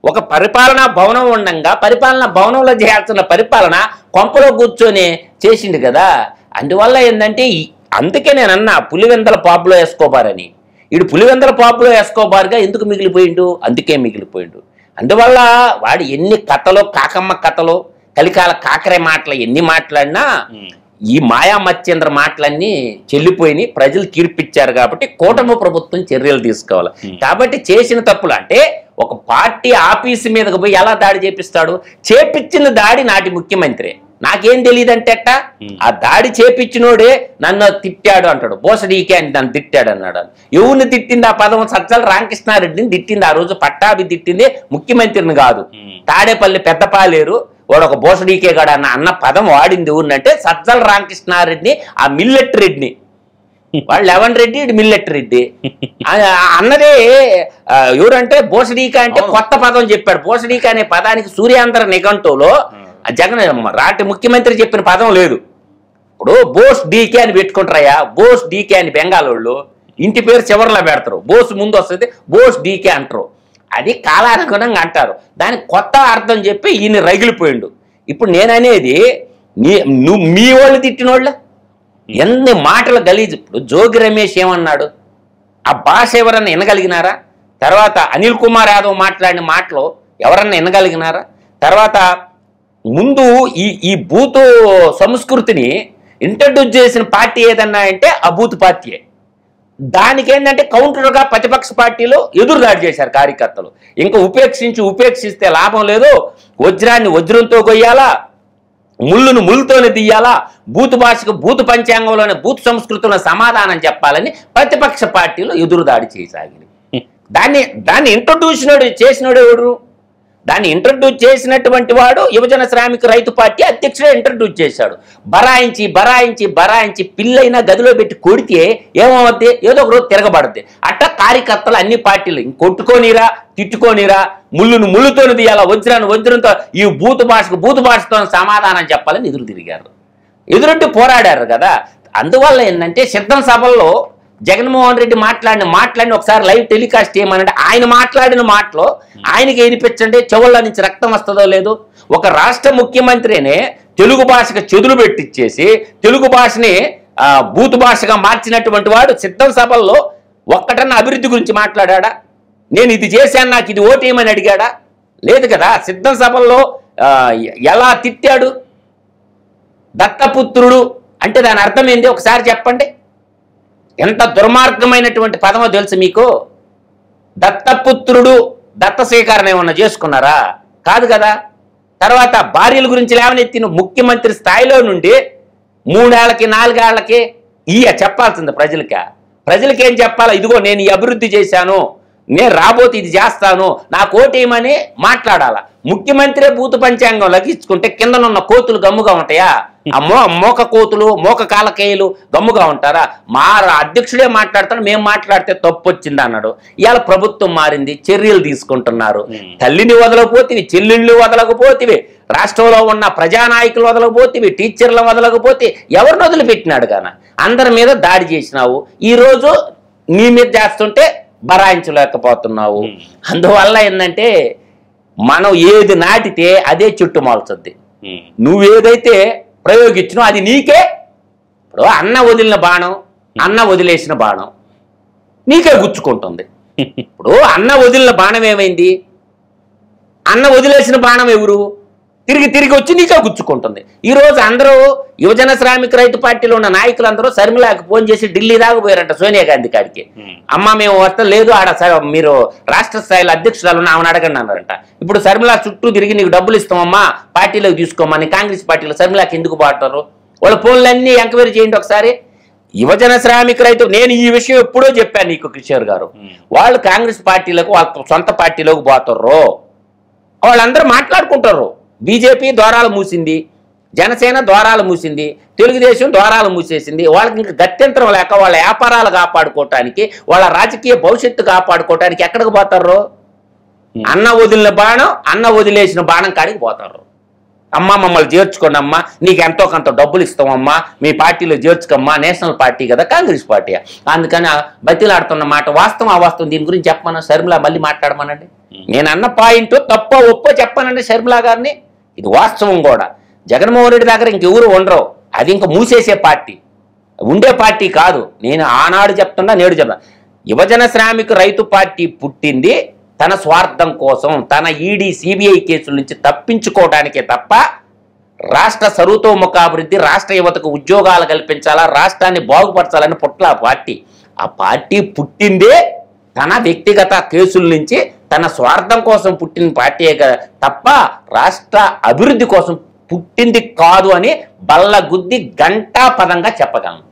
ఒక పరిపాలనా భవనం ఉండంగా పరిపాలనా భవనంలో చేయాల్సిన పరిపాలన కొంపలో కూర్చొని చేసిండు కదా. అందువల్ల ఏంటంటే అందుకే నేను అన్నా పులివెందల పాపులో వేసుకోబారని. వీడు పులివెందల పాపులో వేసుకోబారుగా ఎందుకు మిగిలిపోయిండు? అందుకే మిగిలిపోయిండు. అందువల్ల వాడు ఎన్ని కథలో కాకమ్మ కథలో కలికాల కాకరే మాటలు ఎన్ని మాట్లాడినా ఈ మాయా మత్స్యేంద్ర మాటలన్నీ చెల్లిపోయి ప్రజలు తీర్పిచ్చారు. కాబట్టి కూటమి ప్రభుత్వం చర్యలు తీసుకోవాలి. కాబట్టి చేసిన తప్పులు అంటే ఒక పార్టీ ఆఫీసు మీదకి పోయి ఎలా దాడి చేపిస్తాడు? చేపించిన దాడి నాటి ముఖ్యమంత్రి. నాకేం తెలియదంటే అట్ట ఆ దాడి చేపించినోడే నన్ను తిట్టాడు అంటాడు. బోసడీకే అని నన్ను తిట్టాడు అన్నాడు. ఎవరిని తిట్టింది ఆ పదం? సజ్జల రామకృష్ణారెడ్డిని తిట్టింది. ఆ రోజు పట్టాభి తిట్టింది ముఖ్యమంత్రిని కాదు. తాడేపల్లి పెద్దపాలేరు వాడు ఒక బోసడీకే గాడు అన్న పదం వాడింది ఎవరినంటే సజ్జల రామకృష్ణారెడ్డిని, ఆ మిల్లెట్ రెడ్డిని. వాడు లెవెన్ రెడ్డి, ఇటు మిల్లెట్ రెడ్డి అన్నదే. ఎవరంటే బోసడీకా అంటే కొత్త పదం చెప్పాడు. బోసడీకా అనే పదానికి సూర్యాంధ్ర నిఘంటువులో జగన్ రాటి ముఖ్యమంత్రి చెప్పిన పదం లేదు. ఇప్పుడు బోస్ డీకే అని పెట్టుకుంటారయ్యా. బోస్ డీకే అని బెంగాలోళ్ళు ఇంటి పేరు చివరిలో పెడతారు. బోస్ ముందు వస్తుంది, బోస్ డీకే అంటారు. అది కాలానుగుణంగా అంటారు. దానికి కొత్త అర్థం చెప్పి ఈయన రగిలిపోయిండు. ఇప్పుడు నేననేది మీ వాళ్ళు తిట్టినోళ్ళ ఎన్ని మాటలు గలీజు. ఇప్పుడు జోగి రమేష్ ఏమన్నాడు? ఆ భాష ఎవరన్నా వినగలిగినారా? తర్వాత అనిల్ కుమార్ యాదవ్ మాట్లాడిన మాటలు ఎవరన్నా వినగలిగినారా? తర్వాత ముందు ఈ బూతు సంస్కృతిని ఇంట్రడ్యూస్ చేసిన పార్టీ ఏదన్నా అంటే ఆ బూత్ పార్టీయే. దానికి ఏంటంటే కౌంటర్గా ప్రతిపక్ష పార్టీలు ఎదురుదాడి చేశారు కార్యకర్తలు. ఇంకా ఉపేక్షిస్తే లాభం లేదు, వజ్రాన్ని వజ్రంతో కొయ్యాలా, ముళ్ళును ముళ్ళుతోనే తీయాలా, బూత్ భాషకు బూత్ పంచాంగంలోనే బూత్ సంస్కృతిలో సమాధానం చెప్పాలని ప్రతిపక్ష పార్టీలు ఎదురుదాడి చేయసాగింది. దాన్ని ఇంట్రడ్యూస్ చేసినోడు ఎవడు? దాన్ని ఇంట్రడ్యూస్ చేసినటువంటి వాడు యువజన శ్రామిక రైతు పార్టీ అధ్యక్షుడే ఇంట్రడ్యూస్ చేశాడు. బరాయించి పిల్లైనా గదిలో పెట్టి కొడితే ఏమవుద్ది? ఏదో ఒక రోజు తిరగబడుద్ది. అట్లా కార్యకర్తలు అన్ని పార్టీలు కొట్టుకోనిరా తిట్టుకోనిరా, ముళ్ళును ముళ్ళుతోని తీయాలా, వజ్రాన్ని వజ్రంతో, ఈ బూత్ భాషతో సమాధానం చెప్పాలని ఎదురు తిరిగారు. ఎదురుంటే పోరాడారు కదా. అందువల్ల ఏంటంటే సిద్ధం సభల్లో జగన్మోహన్ రెడ్డి మాట్లాడిన ఒకసారి లైవ్ టెలికాస్ట్ చేయమనంటే ఆయన మాట్లాడిన మాటలో ఆయనకి వినిపించండి, చెవుల్లో నుంచి రక్తం వస్తుందో లేదు. ఒక రాష్ట్ర ముఖ్యమంత్రినే తెలుగు భాషకు చెదులు పెట్టించేసి తెలుగు భాషని బూతు భాషగా మార్చినటువంటి వాడు సిద్ధం సభల్లో ఒక్కటన్నా అభివృద్ధి గురించి మాట్లాడా? నేను ఇది చేశాను, నాకు ఇది ఓటేయమని అడిగాడా? లేదు కదా. సిద్ధం సభల్లో ఎలా తిట్టాడు? దత్తపుత్రుడు అంటే దాని అర్థం ఏంది ఒకసారి చెప్పండి. ఎంత దుర్మార్గమైనటువంటి పదమో తెలుసు మీకు? దత్తపుత్రుడు, దత్త స్వీకారణ ఏమన్నా చేసుకున్నారా? కాదు కదా. తర్వాత భార్యల గురించి లేవనెత్తిన ముఖ్యమంత్రి స్థాయిలో నుండి 3 ఏళ్లకి 4 ఏళ్లకి చెప్పాల్సింది ప్రజలకి ఏం చెప్పాలా? ఇదిగో నేను ఈ అభివృద్ధి చేశాను, నేను రాబోతే ఇది చేస్తాను, నాకు ఓటేయమని మాట్లాడాలా. ముఖ్యమంత్రి భూత పంచాంగం లగించుకుంటే కిందనున్న కోతులు గమ్ముగా ఉంటాయా? మోక కోతులు, మోక కాలకేయులు గమ్ముగా ఉంటారా? మా అధ్యక్షుడే మాట్లాడతాడు, మేము మాట్లాడితే తప్పు వచ్చింది అన్నాడు. ఇవాళ ప్రభుత్వం మారింది, చర్యలు తీసుకుంటున్నారు. తల్లిని వదలకపోతేవి, చెల్లెళ్ళు వదలకపోతేవి, రాష్ట్రంలో ఉన్న ప్రజానాయకులు వదలకపోతేవి, టీచర్లు వదలకపోతే ఎవరిని వదిలిపెట్టినాడు గాన? అందరి మీద దాడి చేసినావు. ఈరోజు నీ మీద చేస్తుంటే బరాయించలేకపోతున్నావు. అందువల్ల ఏంటంటే మనం ఏది నాటితే అదే చుట్టు మొలచుద్ది. నువ్వేదైతే ప్రయోగించినో అది నీకే. ఇప్పుడు అన్న వదిలిన బాణం, అన్న వదిలేసిన బాణం నీకే గుచ్చుకుంటుంది. ఇప్పుడు అన్న వదిలిన బాణం ఏమైంది? అన్న వదిలేసిన బాణం ఎవరు? తిరిగి వచ్చి నీకే గుచ్చుకుంటుంది. ఈరోజు అందరూ యువజన శ్రామిక రైతు పార్టీలో ఉన్న నాయకులందరూ షర్మిలాకి ఫోన్ చేసి ఢిల్లీ దాకా పోయారంట సోనియా గాంధీ కాడికి. అమ్మ మేము వస్తా లేదు, ఆడ మీరు రాష్ట్ర స్థాయిలో అధ్యక్షురాలు ఆమెను అడగండి అన్నారంట. ఇప్పుడు షర్మిలా చుట్టూ తిరిగి నీకు డబ్బులు ఇస్తామమ్మా, పార్టీలోకి తీసుకోమని కాంగ్రెస్ పార్టీలో షర్మిలాకి ఎందుకు పాడతారు? వాళ్ళ ఫోన్లన్నీ ఎంక్వైరీ చేయండి ఒకసారి. యువజన శ్రామిక రైతు, నేను ఈ విషయం ఎప్పుడో చెప్పాను నీకు కిషోర్ గారు, వాళ్ళు కాంగ్రెస్ పార్టీలకు వాళ్ళ సొంత పార్టీలోకి పోతారు. వాళ్ళందరూ మాట్లాడుకుంటారు. బీజేపీ ద్వారాలు మూసింది, జనసేన ద్వారాలు మూసింది, తెలుగుదేశం ద్వారాలు మూసేసింది. వాళ్ళకి ఇంకా గత్యంతరం లేక వాళ్ళ వ్యాపారాలు కాపాడుకోవటానికి, వాళ్ళ రాజకీయ భవిష్యత్తు కాపాడుకోవటానికి ఎక్కడికి పోతారు? అన్న వదిలిన బాణం, అన్న వదిలేసిన బాణం కాడికి పోతారు. అమ్మ మమ్మల్ని చేర్చుకోండి అమ్మా, నీకు ఎంతో కొంత డబ్బులు ఇస్తామమ్మా, మీ పార్టీలో చేర్చుకోమ్మా, నేషనల్ పార్టీ కదా కాంగ్రెస్ పార్టీ. అందుకని బతిలాడుతున్న మాట వాస్తవం అవాస్తవం దీని గురించి చెప్పమన్నా షర్మిలా మళ్ళీ మాట్లాడమనండి. నేను అన్న పాయింట్ తప్పో ఒప్పో చెప్పానండి షర్మిలా గారిని. ఇది వాస్తవం కూడా. జగన్మోహన్ రెడ్డి దగ్గర ఇంకెవరు ఉండరు, అది ఇంకా మూసేసే పార్టీ, ఉండే పార్టీ కాదు. నేను ఆనాడు చెప్తున్నా, నేడు చెప్తున్నా, యువజన శ్రామిక రైతు పార్టీ పుట్టింది తన స్వార్థం కోసం, తన ఈడీ సిబిఐ కేసుల నుంచి తప్పించుకోవడానికే తప్ప రాష్ట్ర సర్వతోముఖాభివృద్ధి, రాష్ట్ర యువతకు ఉద్యోగాలు కల్పించాలా, రాష్ట్రాన్ని బాగుపరచాలని పుట్ల పార్టీ. ఆ పార్టీ పుట్టిందే తన వ్యక్తిగత కేసుల నుంచి, తన స్వార్థం కోసం పుట్టిన పార్టీయే తప్ప రాష్ట్ర అభివృద్ధి కోసం పుట్టింది కాదు అని బల్లగుద్ది గంటా పదంగా చెప్పగలను.